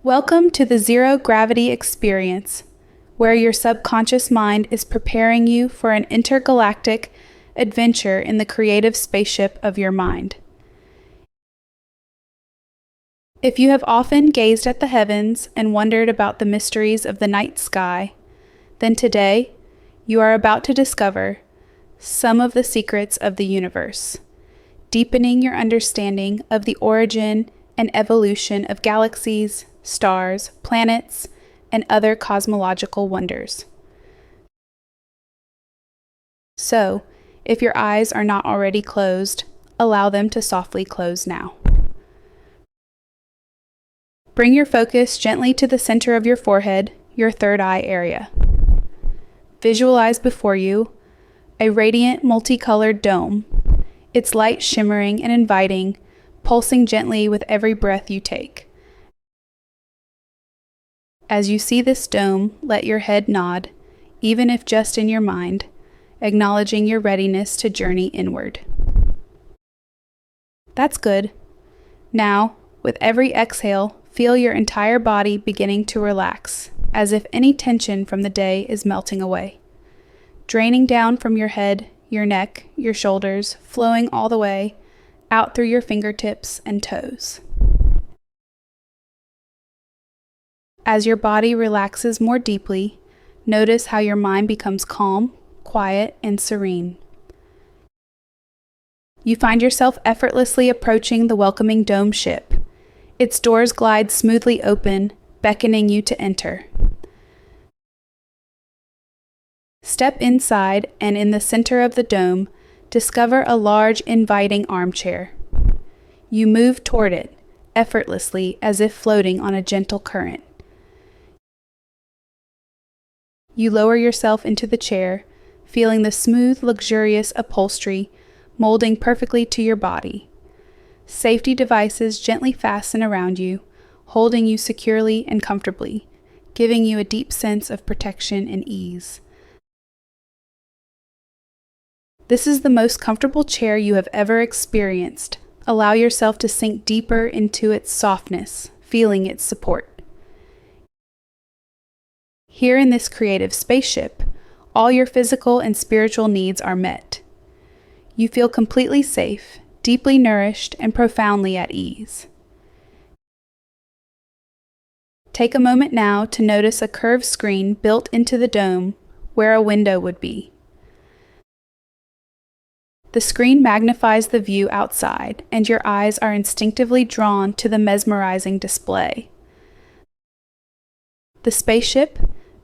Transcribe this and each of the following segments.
Welcome to the Zero Gravity Experience, where your subconscious mind is preparing you for an intergalactic adventure in the creative spaceship of your mind. If you have often gazed at the heavens and wondered about the mysteries of the night sky, then today you are about to discover some of the secrets of the universe, deepening your understanding of the origin and evolution of galaxies, stars, planets, and other cosmological wonders. So, if your eyes are not already closed, allow them to softly close now. Bring your focus gently to the center of your forehead, your third eye area. Visualize before you a radiant, multicolored dome, its light shimmering and inviting, pulsing gently with every breath you take. As you see this dome, let your head nod, even if just in your mind, acknowledging your readiness to journey inward. That's good. Now, with every exhale, feel your entire body beginning to relax, as if any tension from the day is melting away. Draining down from your head, your neck, your shoulders, flowing all the way out through your fingertips and toes. As your body relaxes more deeply, notice how your mind becomes calm, quiet, and serene. You find yourself effortlessly approaching the welcoming dome ship. Its doors glide smoothly open, beckoning you to enter. Step inside, and in the center of the dome, discover a large, inviting armchair. You move toward it, effortlessly, as if floating on a gentle current. You lower yourself into the chair, feeling the smooth, luxurious upholstery molding perfectly to your body. Safety devices gently fasten around you, holding you securely and comfortably, giving you a deep sense of protection and ease. This is the most comfortable chair you have ever experienced. Allow yourself to sink deeper into its softness, feeling its support. Here in this creative spaceship, all your physical and spiritual needs are met. You feel completely safe, deeply nourished, and profoundly at ease. Take a moment now to notice a curved screen built into the dome where a window would be. The screen magnifies the view outside, and your eyes are instinctively drawn to the mesmerizing display. The spaceship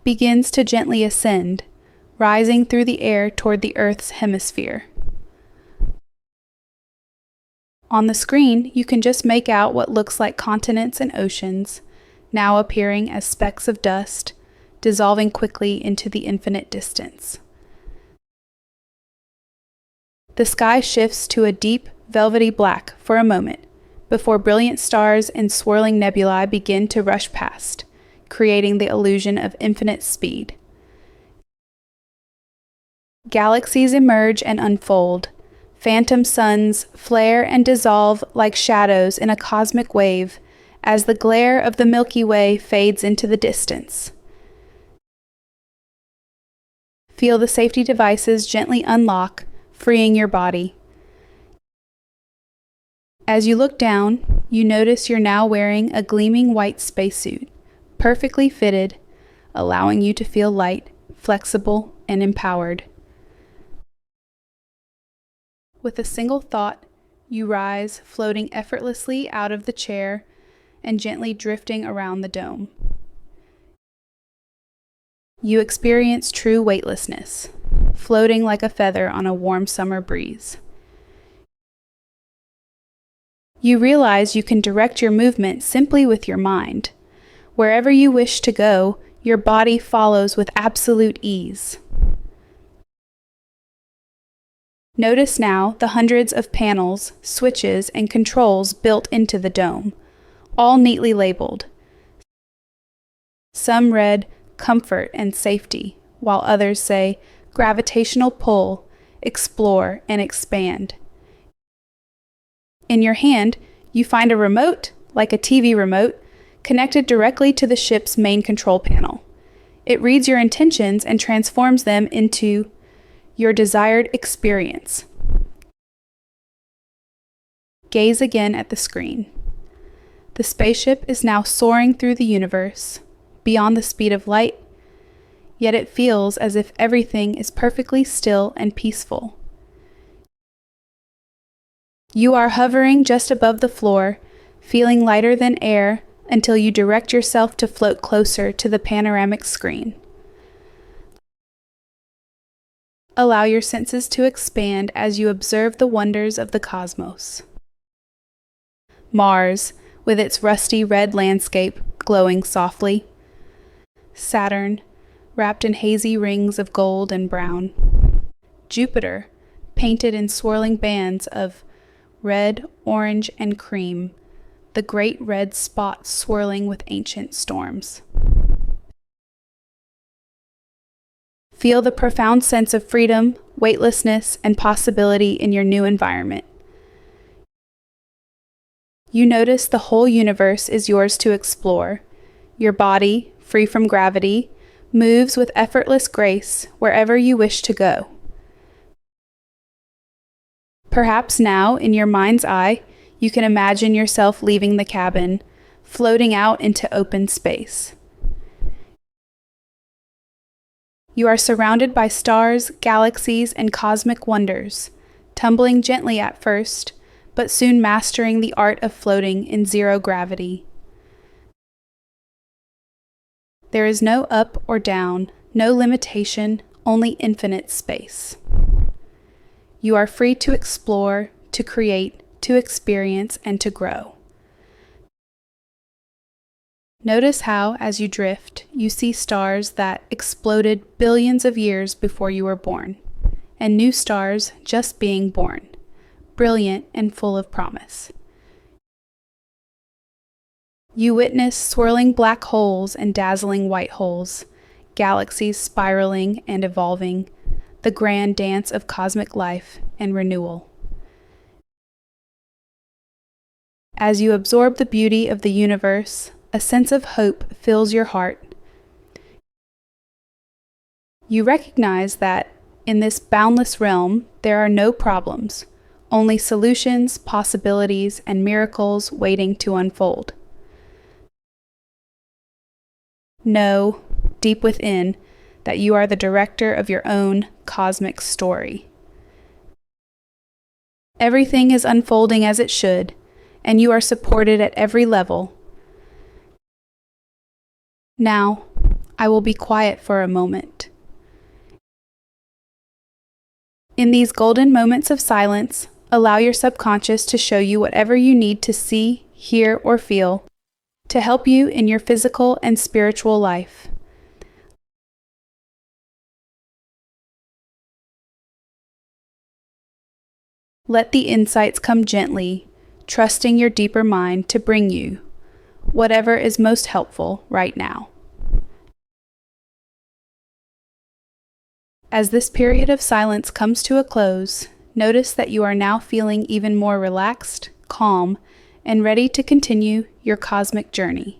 begins to gently ascend, rising through the air toward the Earth's hemisphere. On the screen, you can just make out what looks like continents and oceans, now appearing as specks of dust, dissolving quickly into the infinite distance. The sky shifts to a deep, velvety black for a moment, before brilliant stars and swirling nebulae begin to rush past, creating the illusion of infinite speed. Galaxies emerge and unfold. Phantom suns flare and dissolve like shadows in a cosmic wave as the glare of the Milky Way fades into the distance. Feel the safety devices gently unlock, freeing your body. As you look down, you notice you're now wearing a gleaming white spacesuit, perfectly fitted, allowing you to feel light, flexible, and empowered. With a single thought, you rise, floating effortlessly out of the chair and gently drifting around the dome. You experience true weightlessness, floating like a feather on a warm summer breeze. You realize you can direct your movement simply with your mind. Wherever you wish to go, your body follows with absolute ease. Notice now the hundreds of panels, switches, and controls built into the dome, all neatly labeled. Some read comfort and safety, while others say gravitational pull, explore, and expand. In your hand, you find a remote, like a TV remote, connected directly to the ship's main control panel. It reads your intentions and transforms them into your desired experience. Gaze again at the screen. The spaceship is now soaring through the universe, beyond the speed of light, yet it feels as if everything is perfectly still and peaceful. You are hovering just above the floor, feeling lighter than air until you direct yourself to float closer to the panoramic screen. Allow your senses to expand as you observe the wonders of the cosmos. Mars, with its rusty red landscape glowing softly. Saturn, wrapped in hazy rings of gold and brown. Jupiter, painted in swirling bands of red, orange, and cream, the great red spots swirling with ancient storms. Feel the profound sense of freedom, weightlessness, and possibility in your new environment. You notice the whole universe is yours to explore. Your body, free from gravity, moves with effortless grace wherever you wish to go. Perhaps now, in your mind's eye, you can imagine yourself leaving the cabin, floating out into open space. You are surrounded by stars, galaxies, and cosmic wonders, tumbling gently at first, but soon mastering the art of floating in zero gravity. There is no up or down, no limitation, only infinite space. You are free to explore, to create, to experience, and to grow. Notice how, as you drift, you see stars that exploded billions of years before you were born, and new stars just being born, brilliant and full of promise. You witness swirling black holes and dazzling white holes, galaxies spiraling and evolving, the grand dance of cosmic life and renewal. As you absorb the beauty of the universe, a sense of hope fills your heart. You recognize that in this boundless realm, there are no problems, only solutions, possibilities, and miracles waiting to unfold. Know, deep within, that you are the director of your own cosmic story. Everything is unfolding as it should, and you are supported at every level. Now, I will be quiet for a moment. In these golden moments of silence, allow your subconscious to show you whatever you need to see, hear, or feel to help you in your physical and spiritual life. Let the insights come gently, trusting your deeper mind to bring you whatever is most helpful right now. As this period of silence comes to a close, notice that you are now feeling even more relaxed, calm, and ready to continue your cosmic journey.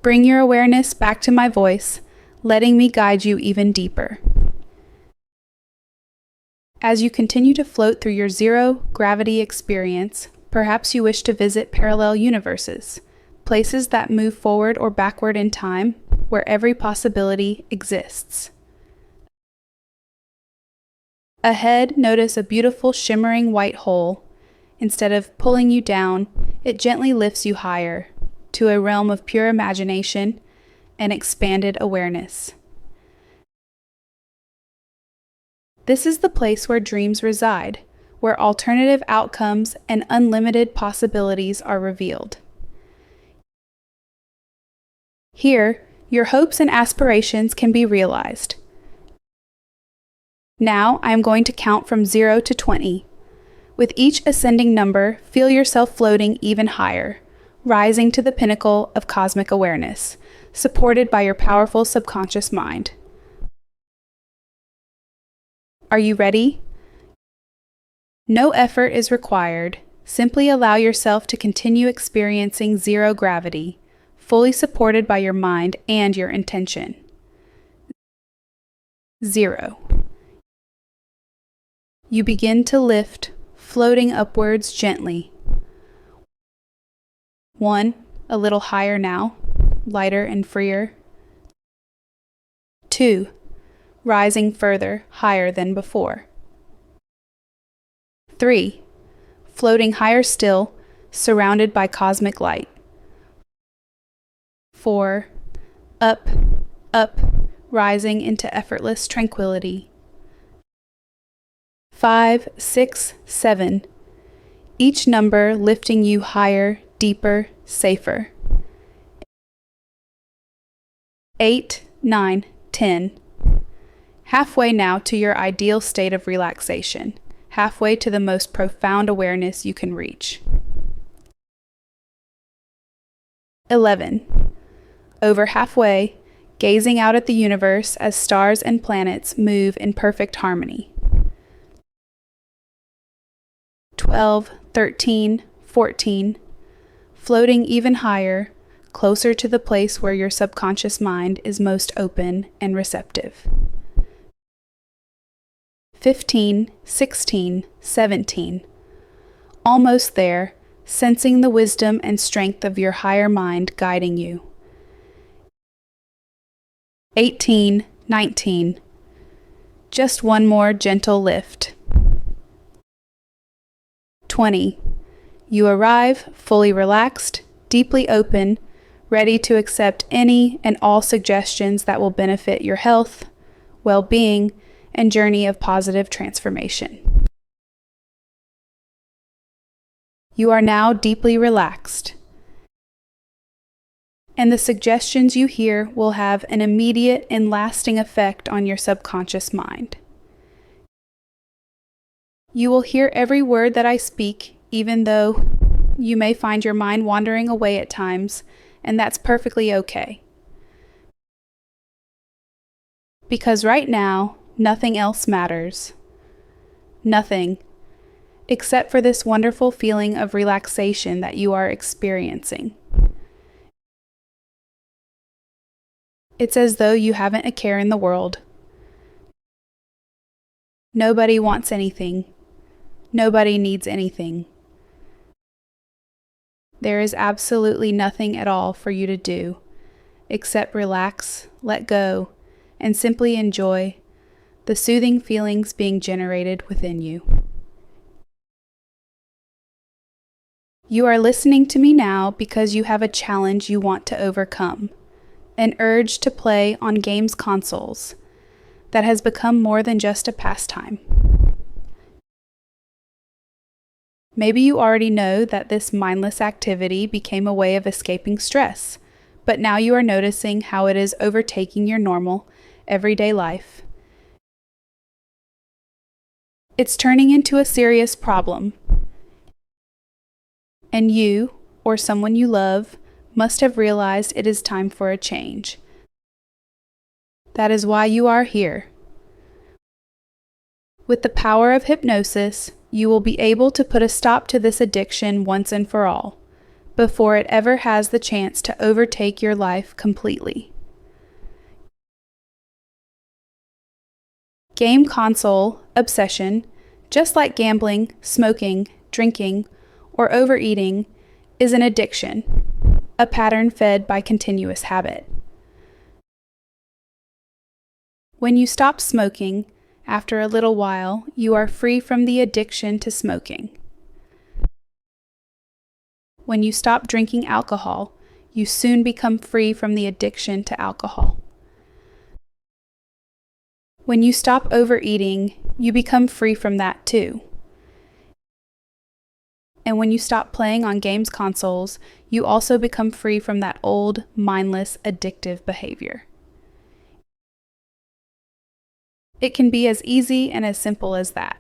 Bring your awareness back to my voice, letting me guide you even deeper. As you continue to float through your zero-gravity experience, perhaps you wish to visit parallel universes, places that move forward or backward in time, where every possibility exists. Ahead, notice a beautiful shimmering white hole. Instead of pulling you down, it gently lifts you higher, to a realm of pure imagination and expanded awareness. This is the place where dreams reside, where alternative outcomes and unlimited possibilities are revealed. Here, your hopes and aspirations can be realized. Now, I am going to count from 0 to 20. With each ascending number, feel yourself floating even higher, rising to the pinnacle of cosmic awareness, supported by your powerful subconscious mind. Are you ready? No effort is required. Simply allow yourself to continue experiencing zero gravity, fully supported by your mind and your intention. 0. You begin to lift, floating upwards gently. 1. A little higher now, lighter and freer. 2. Rising further, higher than before. 3. Floating higher still, surrounded by cosmic light. 4. Up, up, rising into effortless tranquility. 5, 6, 7. Each number lifting you higher, deeper, safer. 8, 9, 10. Halfway now to your ideal state of relaxation, halfway to the most profound awareness you can reach. 11. Over halfway, gazing out at the universe as stars and planets move in perfect harmony. 12, 13, 14. Floating even higher, closer to the place where your subconscious mind is most open and receptive. 15, 16, 17. Almost there, sensing the wisdom and strength of your higher mind guiding you. 18, 19. Just one more gentle lift. 20. You arrive fully relaxed, deeply open, ready to accept any and all suggestions that will benefit your health, well-being, and journey of positive transformation. You are now deeply relaxed, and the suggestions you hear will have an immediate and lasting effect on your subconscious mind. You will hear every word that I speak, even though you may find your mind wandering away at times, and that's perfectly okay. Because right now, nothing else matters. Nothing, except for this wonderful feeling of relaxation that you are experiencing. It's as though you haven't a care in the world. Nobody wants anything. Nobody needs anything. There is absolutely nothing at all for you to do, except relax, let go, and simply enjoy the soothing feelings being generated within you. You are listening to me now because you have a challenge you want to overcome, an urge to play on games consoles that has become more than just a pastime. Maybe you already know that this mindless activity became a way of escaping stress, but now you are noticing how it is overtaking your normal, everyday life. It's turning into a serious problem, and you, or someone you love, must have realized it is time for a change. That is why you are here. With the power of hypnosis, you will be able to put a stop to this addiction once and for all, before it ever has the chance to overtake your life completely. Game console obsession, just like gambling, smoking, drinking, or overeating, is an addiction, a pattern fed by continuous habit. When you stop smoking, after a little while, you are free from the addiction to smoking. When you stop drinking alcohol, you soon become free from the addiction to alcohol. When you stop overeating, you become free from that too. And when you stop playing on games consoles, you also become free from that old, mindless, addictive behavior. It can be as easy and as simple as that.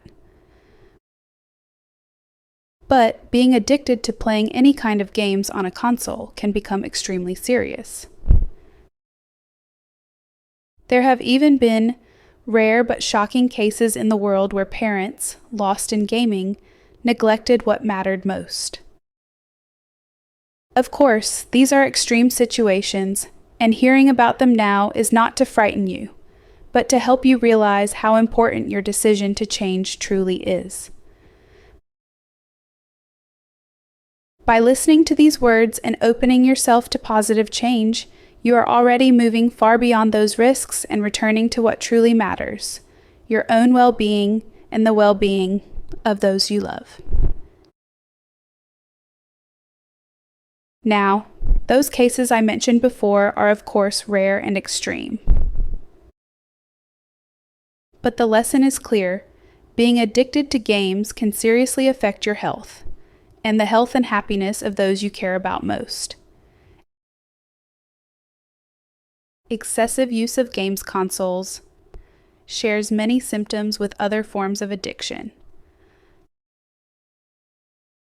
But being addicted to playing any kind of games on a console can become extremely serious. There have even been rare but shocking cases in the world where parents, lost in gaming, neglected what mattered most. Of course, these are extreme situations, and hearing about them now is not to frighten you, but to help you realize how important your decision to change truly is. By listening to these words and opening yourself to positive change, you are already moving far beyond those risks and returning to what truly matters, your own well-being and the well-being of those you love. Now, those cases I mentioned before are of course rare and extreme. But the lesson is clear: being addicted to games can seriously affect your health, and the health and happiness of those you care about most. Excessive use of games consoles shares many symptoms with other forms of addiction.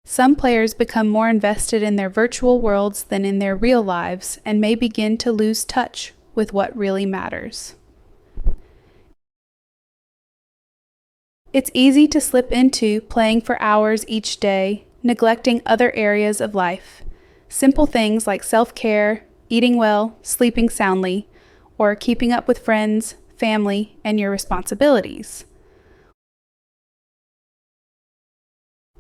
Some players become more invested in their virtual worlds than in their real lives and may begin to lose touch with what really matters. It's easy to slip into playing for hours each day, neglecting other areas of life. Simple things like self-care, eating well, sleeping soundly, or keeping up with friends, family, and your responsibilities.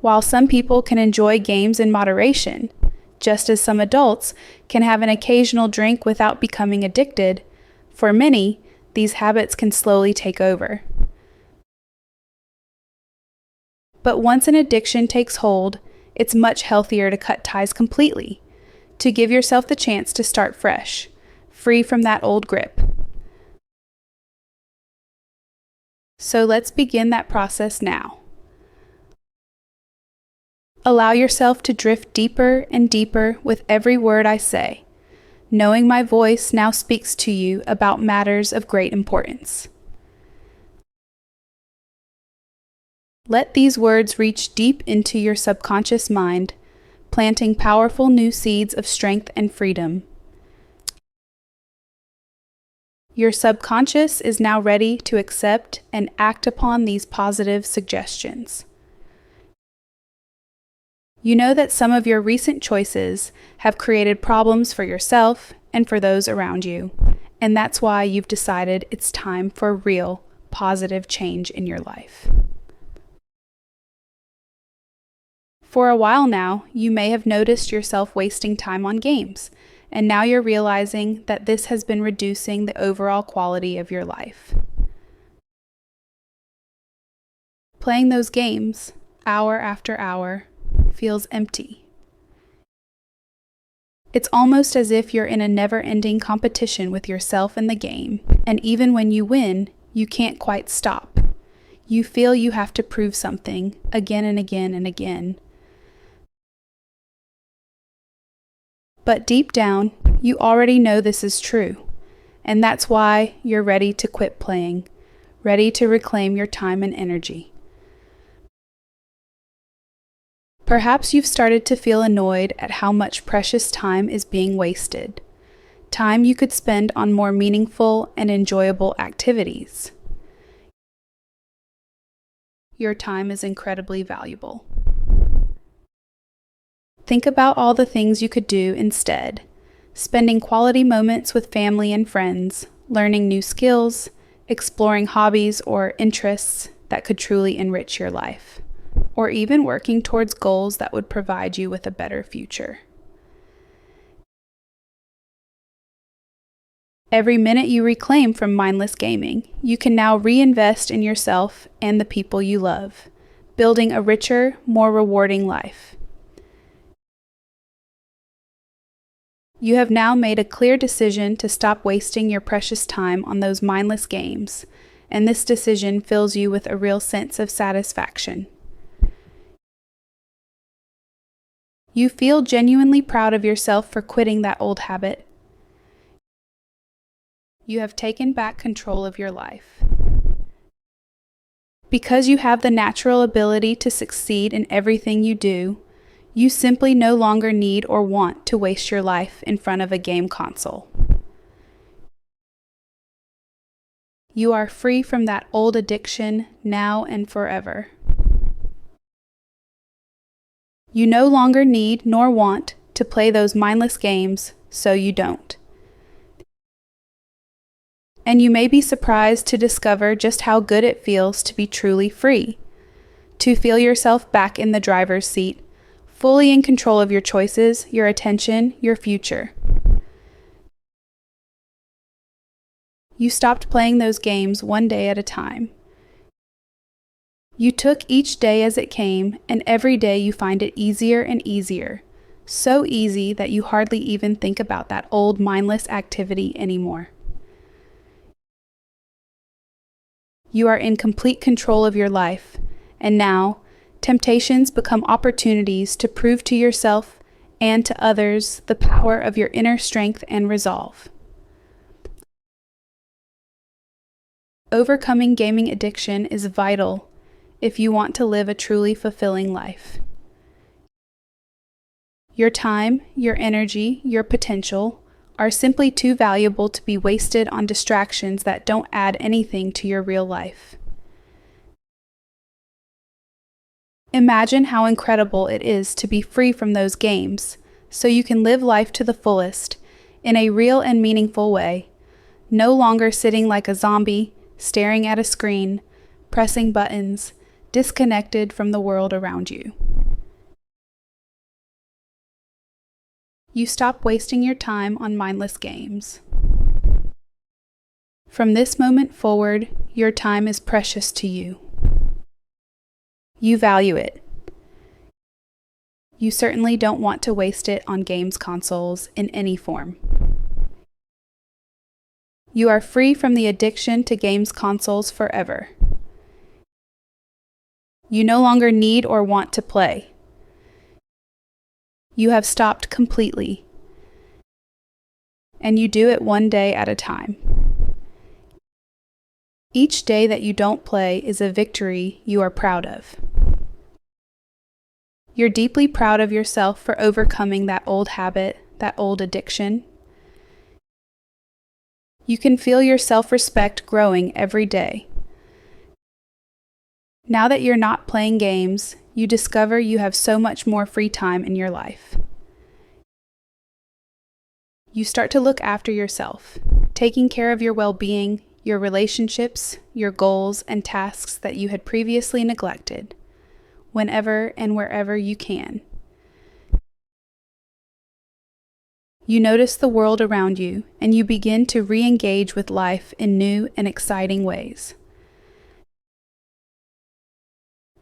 While some people can enjoy games in moderation, just as some adults can have an occasional drink without becoming addicted, for many, these habits can slowly take over. But once an addiction takes hold, it's much healthier to cut ties completely, to give yourself the chance to start fresh, free from that old grip. So let's begin that process now. Allow yourself to drift deeper and deeper with every word I say, knowing my voice now speaks to you about matters of great importance. Let these words reach deep into your subconscious mind, planting powerful new seeds of strength and freedom. Your subconscious is now ready to accept and act upon these positive suggestions. You know that some of your recent choices have created problems for yourself and for those around you, and that's why you've decided it's time for real, positive change in your life. For a while now, you may have noticed yourself wasting time on games, and now you're realizing that this has been reducing the overall quality of your life. Playing those games, hour after hour, feels empty. It's almost as if you're in a never-ending competition with yourself and the game, and even when you win, you can't quite stop. You feel you have to prove something again and again and again. But deep down, you already know this is true, and that's why you're ready to quit playing, ready to reclaim your time and energy. Perhaps you've started to feel annoyed at how much precious time is being wasted, time you could spend on more meaningful and enjoyable activities. Your time is incredibly valuable. Think about all the things you could do instead, spending quality moments with family and friends, learning new skills, exploring hobbies or interests that could truly enrich your life, or even working towards goals that would provide you with a better future. Every minute you reclaim from mindless gaming, you can now reinvest in yourself and the people you love, building a richer, more rewarding life. You have now made a clear decision to stop wasting your precious time on those mindless games, and this decision fills you with a real sense of satisfaction. You feel genuinely proud of yourself for quitting that old habit. You have taken back control of your life. Because you have the natural ability to succeed in everything you do, you simply no longer need or want to waste your life in front of a game console. You are free from that old addiction now and forever. You no longer need nor want to play those mindless games, so you don't. And you may be surprised to discover just how good it feels to be truly free, to feel yourself back in the driver's seat, fully in control of your choices, your attention, your future. You stopped playing those games one day at a time. You took each day as it came, and every day you find it easier and easier. So easy that you hardly even think about that old mindless activity anymore. You are in complete control of your life, and now, temptations become opportunities to prove to yourself and to others the power of your inner strength and resolve. Overcoming gaming addiction is vital if you want to live a truly fulfilling life. Your time, your energy, your potential are simply too valuable to be wasted on distractions that don't add anything to your real life. Imagine how incredible it is to be free from those games, so you can live life to the fullest, in a real and meaningful way, no longer sitting like a zombie, staring at a screen, pressing buttons, disconnected from the world around you. You stop wasting your time on mindless games. From this moment forward, your time is precious to you. You value it. You certainly don't want to waste it on games consoles in any form. You are free from the addiction to games consoles forever. You no longer need or want to play. You have stopped completely, and you do it one day at a time. Each day that you don't play is a victory you are proud of. You're deeply proud of yourself for overcoming that old habit, that old addiction. You can feel your self-respect growing every day. Now that you're not playing games, you discover you have so much more free time in your life. You start to look after yourself, taking care of your well-being, your relationships, your goals, and tasks that you had previously neglected, whenever and wherever you can. You notice the world around you, and you begin to re-engage with life in new and exciting ways.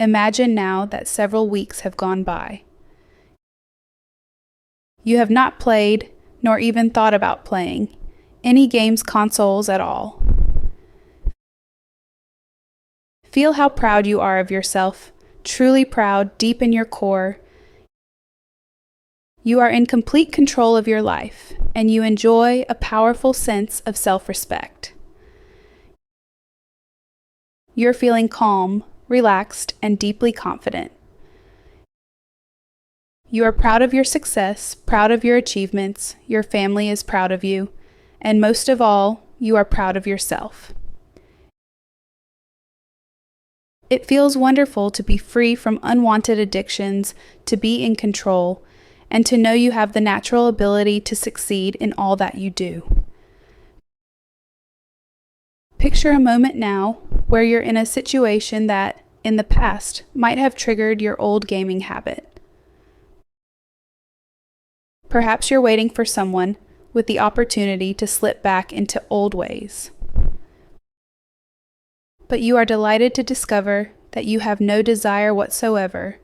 Imagine now that several weeks have gone by. You have not played, nor even thought about playing, any games consoles at all. Feel how proud you are of yourself, truly proud deep in your core. You are in complete control of your life, and you enjoy a powerful sense of self-respect. You're feeling calm, relaxed, and deeply confident. You are proud of your success, proud of your achievements, your family is proud of you, and most of all, you are proud of yourself. It feels wonderful to be free from unwanted addictions, to be in control, and to know you have the natural ability to succeed in all that you do. Picture a moment now where you're in a situation that, in the past, might have triggered your old gaming habit. Perhaps you're waiting for someone with the opportunity to slip back into old ways. But you are delighted to discover that you have no desire whatsoever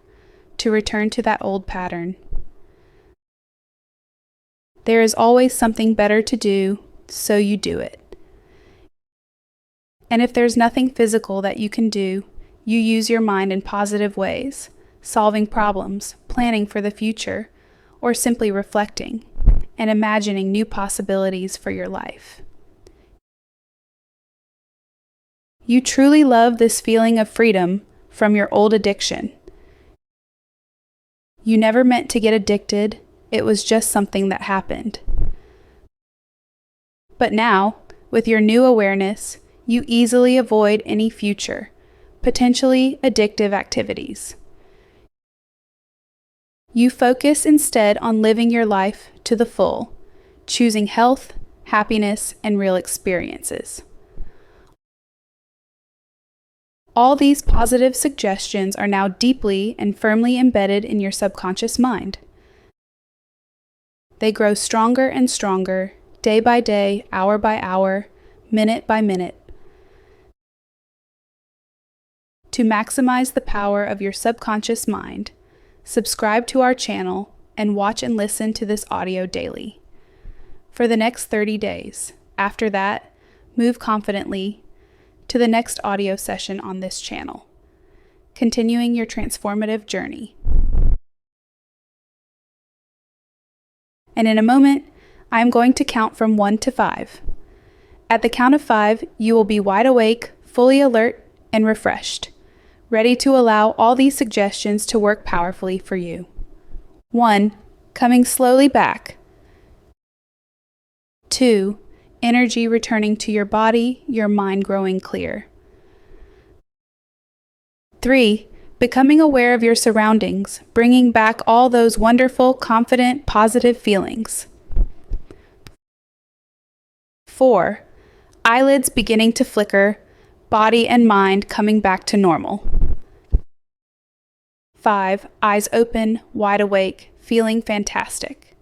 to return to that old pattern. There is always something better to do, so you do it. And if there's nothing physical that you can do, you use your mind in positive ways, solving problems, planning for the future, or simply reflecting and imagining new possibilities for your life. You truly love this feeling of freedom from your old addiction. You never meant to get addicted, it was just something that happened. But now, with your new awareness, you easily avoid any future, potentially addictive activities. You focus instead on living your life to the full, choosing health, happiness, and real experiences. All these positive suggestions are now deeply and firmly embedded in your subconscious mind. They grow stronger and stronger, day by day, hour by hour, minute by minute. To maximize the power of your subconscious mind, subscribe to our channel and watch and listen to this audio daily. For the next 30 days. After that, move confidently to the next audio session on this channel, continuing your transformative journey. And in a moment, I am going to count from 1 to 5. At the count of 5, you will be wide awake, fully alert, and refreshed, ready to allow all these suggestions to work powerfully for you. 1. Coming slowly back. 2. Energy returning to your body, your mind growing clear. 3. Becoming aware of your surroundings, bringing back all those wonderful, confident, positive feelings. 4. Eyelids beginning to flicker, body and mind coming back to normal. 5. Eyes open, wide awake, feeling fantastic.